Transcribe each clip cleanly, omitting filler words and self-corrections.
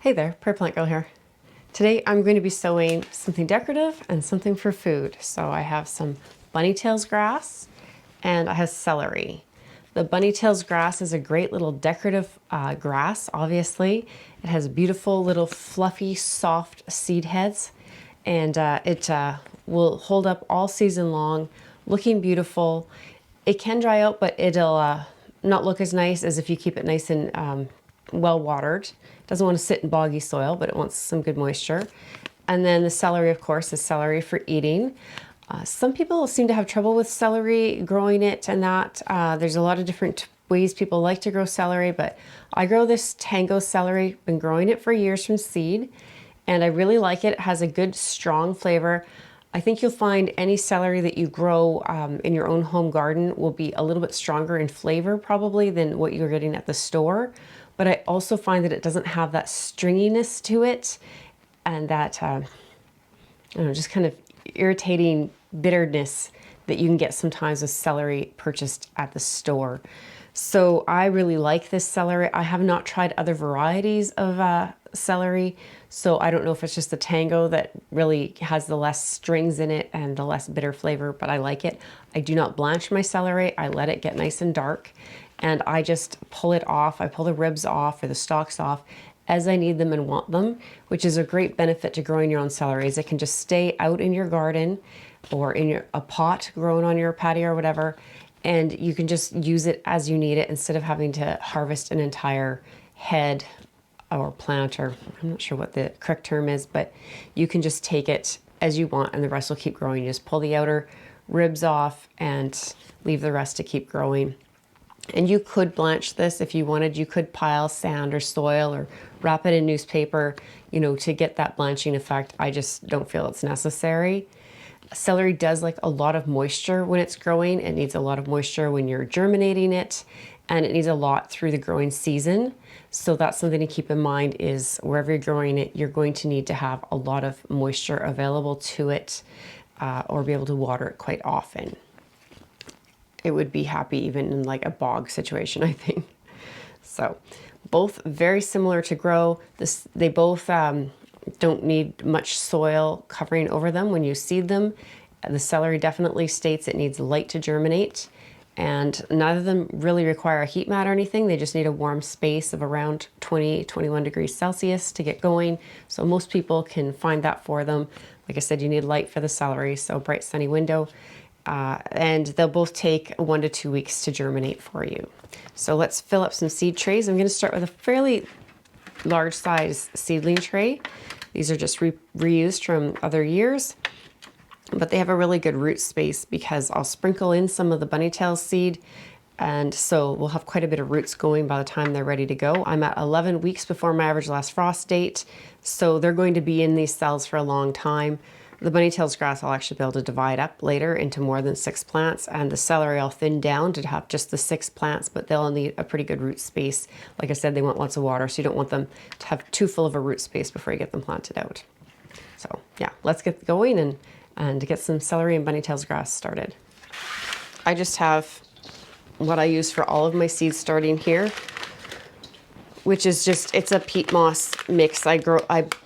Hey there, Plant Girl here. Today I'm going to be sowing something decorative and something for food. So I have some bunny-tails grass and I have celery. The bunny-tails grass is a great little decorative grass, obviously. It has beautiful little fluffy, soft seed heads, and it will hold up all season long, looking beautiful. It can dry out, but it'll not look as nice as if you keep it nice and well watered. It doesn't want to sit in boggy soil, but it wants some good moisture. And then the celery, of course, is celery for eating. Some people seem to have trouble with celery, growing it and that. There's a lot of different ways people like to grow celery, but I grow this tango celery. Been growing it for years from seed, and I really like it. It has a good, strong flavor. I think you'll find any celery that you grow in your own home garden will be a little bit stronger in flavor probably than what you're getting at the store. But I also find that it doesn't have that stringiness to it and that, I don't know, just kind of irritating bitterness that you can get sometimes with celery purchased at the store. So I really like this celery. I have not tried other varieties of celery, so I don't know if it's just the tango that really has the less strings in it and the less bitter flavor, but I like it. I do not blanch my celery. I let it get nice and dark, and I just pull it off. I pull the ribs off or the stalks off as I need them and want them, which is a great benefit to growing your own celery, is it can just stay out in your garden or in a pot growing on your patio or whatever, and you can just use it as you need it instead of having to harvest an entire head or plant, or I'm not sure what the correct term is, but you can just take it as you want and the rest will keep growing. You just pull the outer ribs off and leave the rest to keep growing. And you could blanch this if you wanted. You could pile sand or soil or wrap it in newspaper, you know, to get that blanching effect. I just don't feel it's necessary. Celery does like a lot of moisture when it's growing. It needs a lot of moisture when you're germinating it, and it needs a lot through the growing season. So that's something to keep in mind, is wherever you're growing it, you're going to need to have a lot of moisture available to it or be able to water it quite often. It would be happy even in like a bog situation, I think. So both very similar to grow. They both don't need much soil covering over them when you seed them. The celery definitely states it needs light to germinate, and neither of them really require a heat mat or anything. They just need a warm space of around 20-21 degrees Celsius to get going. So most people can find that for them. Like I said, you need light for the celery, so bright sunny window. And they'll both take 1 to 2 weeks to germinate for you. So let's fill up some seed trays. I'm going to start with a fairly large size seedling tray. These are just reused from other years, but they have a really good root space because I'll sprinkle in some of the bunny-tail seed, and so we'll have quite a bit of roots going by the time they're ready to go. I'm at 11 weeks before my average last frost date, so they're going to be in these cells for a long time. The bunny-tails grass I'll actually be able to divide up later into more than 6 plants, and the celery I'll thin down to have just the 6 plants, but they'll need a pretty good root space. Like I said, they want lots of water, so you don't want them to have too full of a root space before you get them planted out. So yeah, let's get going and get some celery and bunny-tails grass started. I just have what I use for all of my seeds starting here, which is just, it's a peat moss mix. I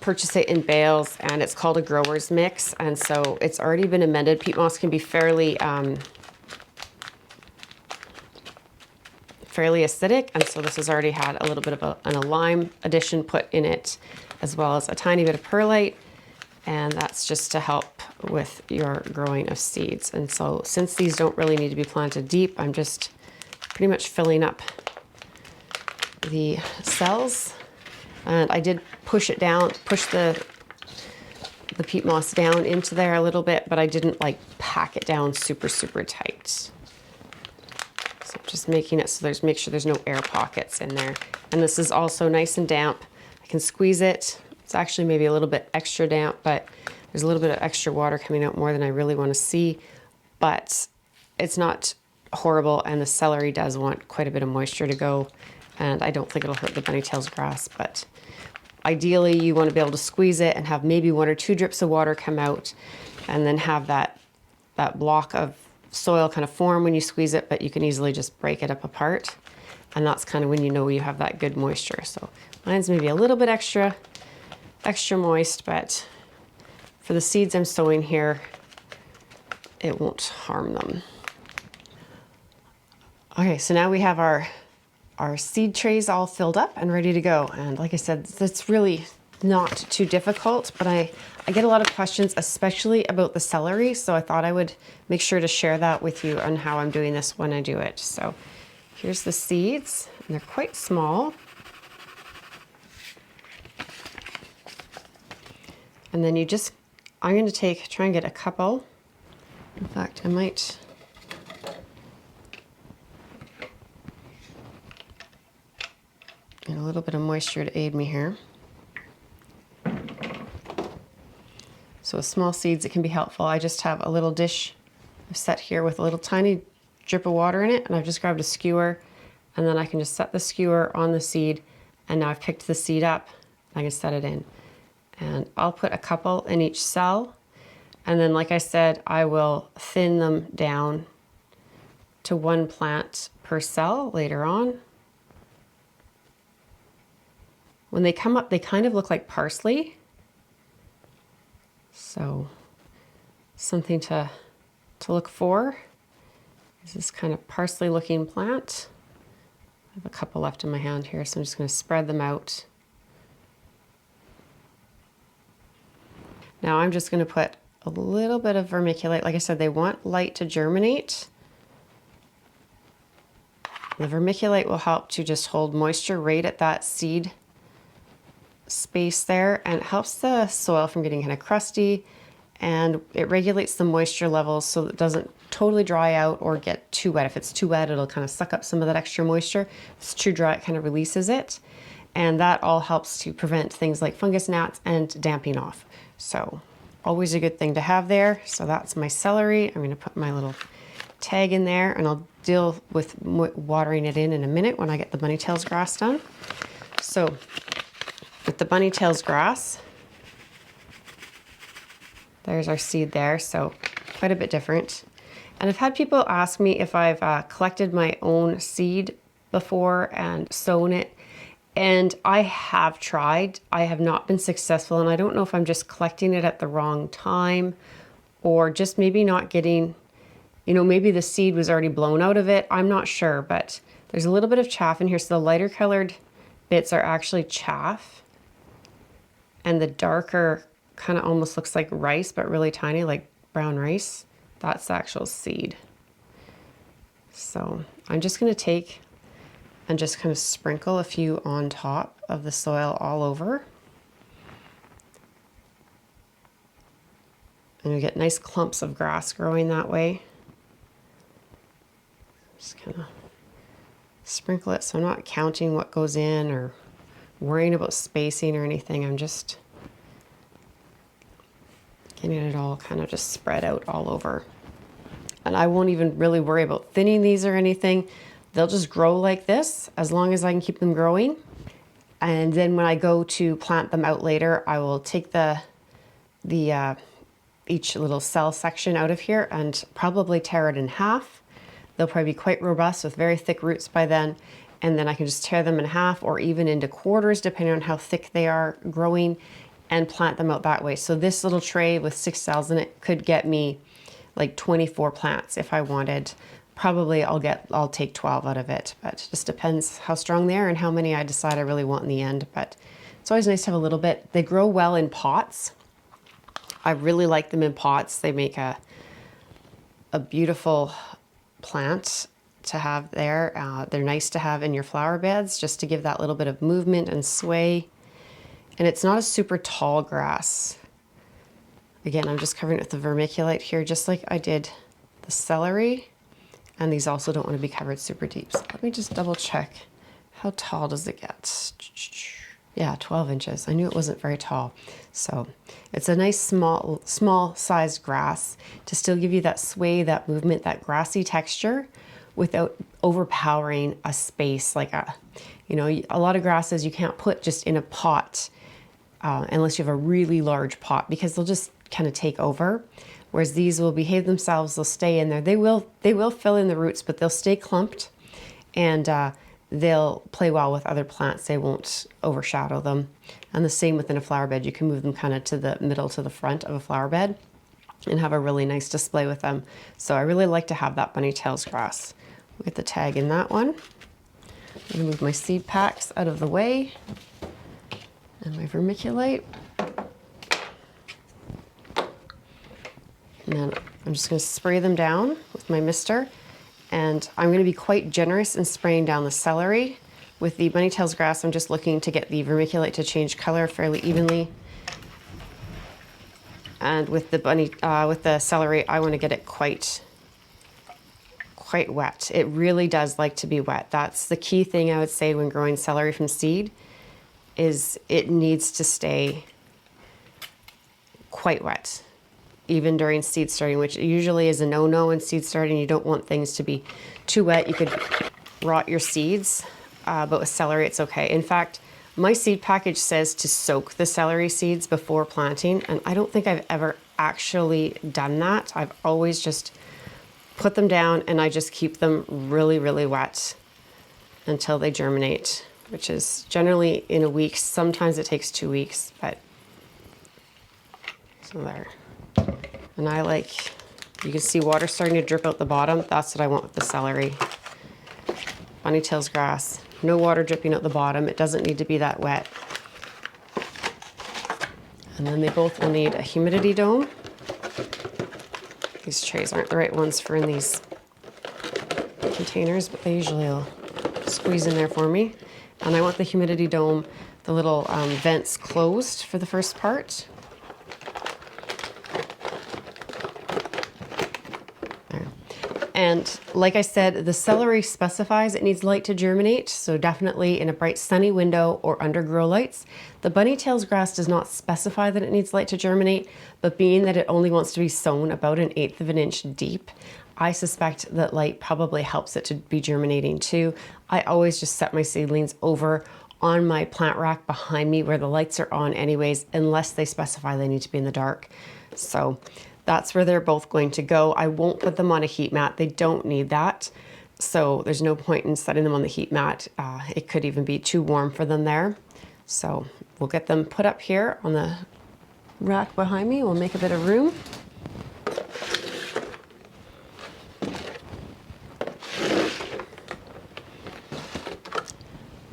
purchase it in bales, and it's called a grower's mix, and so it's already been amended. Peat moss can be fairly acidic, and so this has already had a little bit of a lime addition put in it, as well as a tiny bit of perlite, and that's just to help with your growing of seeds. And so since these don't really need to be planted deep, I'm just pretty much filling up the cells, and I did push it down, push the peat moss down into there a little bit, but I didn't like pack it down super tight. So just making it so make sure there's no air pockets in there. And this is also nice and damp. I can squeeze it. It's actually maybe a little bit extra damp, but there's a little bit of extra water coming out, more than I really want to see, but it's not horrible, and the celery does want quite a bit of moisture to go. And I don't think it'll hurt the bunny-tails grass, but ideally you want to be able to squeeze it and have maybe 1 or 2 drips of water come out, and then have that block of soil kind of form when you squeeze it, but you can easily just break it up apart. And that's kind of when you know you have that good moisture. So Mine's maybe a little bit extra moist, but for the seeds I'm sowing here, it won't harm them. Okay, so now we have our seed trays all filled up and ready to go. And like I said, that's really not too difficult, but I get a lot of questions, especially about the celery. So I thought I would make sure to share that with you on how I'm doing this when I do it. So here's the seeds, and they're quite small. And then I'm going to try and get a couple. In fact, I might get a little bit of moisture to aid me here. So with small seeds, it can be helpful. I just have a little dish I've set here with a little tiny drip of water in it, and I've just grabbed a skewer, and then I can just set the skewer on the seed, and now I've picked the seed up, I can set it in. And I'll put a couple in each cell, and then like I said, I will thin them down to 1 plant per cell later on. When they come up, they kind of look like parsley. So something to look for is this kind of parsley looking plant. I have a couple left in my hand here, so I'm just going to spread them out. Now I'm just going to put a little bit of vermiculite. Like I said, they want light to germinate. The vermiculite will help to just hold moisture right at that seed space there, and it helps the soil from getting kind of crusty, and it regulates the moisture levels so that it doesn't totally dry out or get too wet. If it's too wet, it'll kind of suck up some of that extra moisture. If it's too dry, it kind of releases it, and that all helps to prevent things like fungus gnats and damping off. So always a good thing to have there. So that's my celery. I'm going to put my little tag in there, and I'll deal with watering it in a minute when I get the bunny tails grass done. So with the bunny tails grass, there's our seed there, so quite a bit different. And I've had people ask me if I've collected my own seed before and sown it, and I have tried. I have not been successful, and I don't know if I'm just collecting it at the wrong time or just maybe not getting, maybe the seed was already blown out of it. I'm not sure, but there's a little bit of chaff in here, so the lighter colored bits are actually chaff. And the darker kind of almost looks like rice, but really tiny, like brown rice. That's the actual seed. So I'm just going to take and just kind of sprinkle a few on top of the soil all over. And you get nice clumps of grass growing that way. Just kind of sprinkle it, so I'm not counting what goes in or worrying about spacing or anything. I'm just getting it all kind of just spread out all over. And I won't even really worry about thinning these or anything. They'll just grow like this as long as I can keep them growing. And then when I go to plant them out later, I will take each little cell section out of here and probably tear it in half. They'll probably be quite robust with very thick roots by then. And then I can just tear them in half or even into quarters, depending on how thick they are growing, and plant them out that way. So this little tray with 6 cells in it could get me like 24 plants if I wanted. Probably I'll take 12 out of it, but it just depends how strong they are and how many I decide I really want in the end. But it's always nice to have a little bit. They grow well in pots. I really like them in pots. They make a beautiful plant to have there. They're nice to have in your flower beds just to give that little bit of movement and sway. And it's not a super tall grass. Again, I'm just covering it with the vermiculite here, just like I did the celery. And these also don't want to be covered super deep. So let me just double check. How tall does it get? Yeah, 12 inches. I knew it wasn't very tall. So it's a nice small sized grass to still give you that sway, that movement, that grassy texture without overpowering a space. Like a lot of grasses you can't put just in a pot unless you have a really large pot, because they'll just kind of take over. Whereas these will behave themselves, they'll stay in there. They will fill in the roots, but they'll stay clumped, and they'll play well with other plants. They won't overshadow them. And the same within a flower bed. You can move them kind of to the middle to the front of a flower bed and have a really nice display with them. So I really like to have that bunny tails grass. We'll get the tag in that one. I'm gonna move my seed packs out of the way and my vermiculite. And then I'm just gonna spray them down with my mister. And I'm gonna be quite generous in spraying down the celery. With the bunny tails grass, I'm just looking to get the vermiculite to change color fairly evenly. And with the celery, I wanna get it quite wet. It really does like to be wet. That's the key thing I would say when growing celery from seed, is it needs to stay quite wet, even during seed starting, which usually is a no-no in seed starting. You don't want things to be too wet. You could rot your seeds, but with celery, it's okay. In fact, my seed package says to soak the celery seeds before planting, and I don't think I've ever actually done that. I've always just put them down and I just keep them really, really wet until they germinate, which is generally in a week. Sometimes it takes 2 weeks, but so there. And I like, you can see water starting to drip out the bottom. That's what I want with the celery. Bunny tails grass, no water dripping out the bottom. It doesn't need to be that wet. And then they both will need a humidity dome. These trays aren't the right ones for in these containers, but they usually will squeeze in there for me. And I want the humidity dome, the little vents closed for the first part. There. And like I said, the celery specifies it needs light to germinate, so definitely in a bright sunny window or under grow lights. The bunny tails grass does not specify that it needs light to germinate, but being that it only wants to be sown about 1/8 of an inch deep, I suspect that light probably helps it to be germinating too. I always just set my seedlings over on my plant rack behind me where the lights are on anyways, unless they specify they need to be in the dark. So that's where they're both going to go. I won't put them on a heat mat. They don't need that. So there's no point in setting them on the heat mat. It could even be too warm for them there. So we'll get them put up here on the rack behind me. We'll make a bit of room.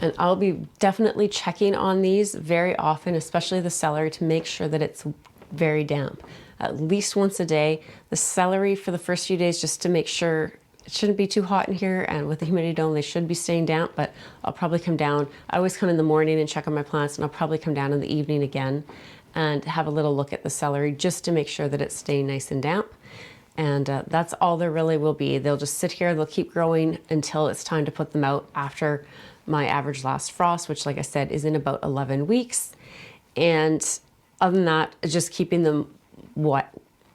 And I'll be definitely checking on these very often, especially the celery, to make sure that it's very damp. At least once a day. The celery for the first few days, just to make sure it shouldn't be too hot in here, and with the humidity dome, they should be staying damp, but I'll probably come down. I always come in the morning and check on my plants, and I'll probably come down in the evening again and have a little look at the celery just to make sure that it's staying nice and damp. And that's all there really will be. They'll just sit here, they'll keep growing until it's time to put them out after my average last frost, which like I said, is in about 11 weeks. And other than that, just keeping them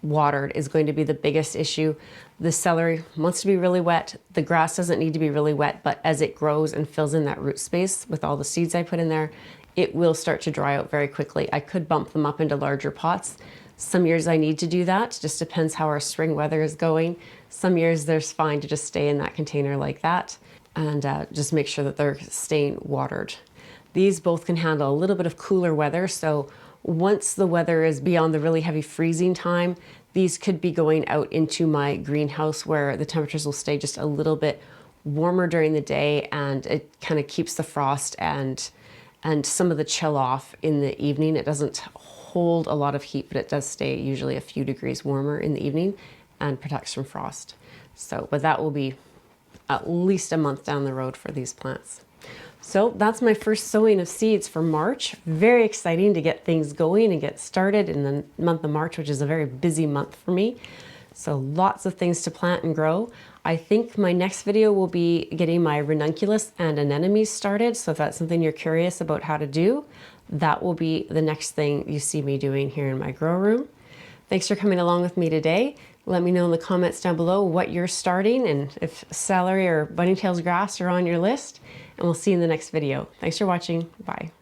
watered is going to be the biggest issue. The celery wants to be really wet. The grass doesn't need to be really wet, but as it grows and fills in that root space with all the seeds I put in there, it will start to dry out very quickly. I could bump them up into larger pots. Some years I need to do that. Just depends how our spring weather is going. Some years there's fine to just stay in that container like that and just make sure that they're staying watered. These both can handle a little bit of cooler weather, so once the weather is beyond the really heavy freezing time, these could be going out into my greenhouse where the temperatures will stay just a little bit warmer during the day, and it kind of keeps the frost and some of the chill off in the evening. It doesn't hold a lot of heat, but it does stay usually a few degrees warmer in the evening and protects from frost. So, but that will be at least a month down the road for these plants. So that's my first sowing of seeds for March. Very exciting to get things going and get started in the month of March, which is a very busy month for me. So lots of things to plant and grow. I think my next video will be getting my ranunculus and anemones started. So if that's something you're curious about how to do, that will be the next thing you see me doing here in my grow room. Thanks for coming along with me today. Let me know in the comments down below what you're starting and if celery or bunny tails grass are on your list. And we'll see you in the next video. Thanks for watching. Bye.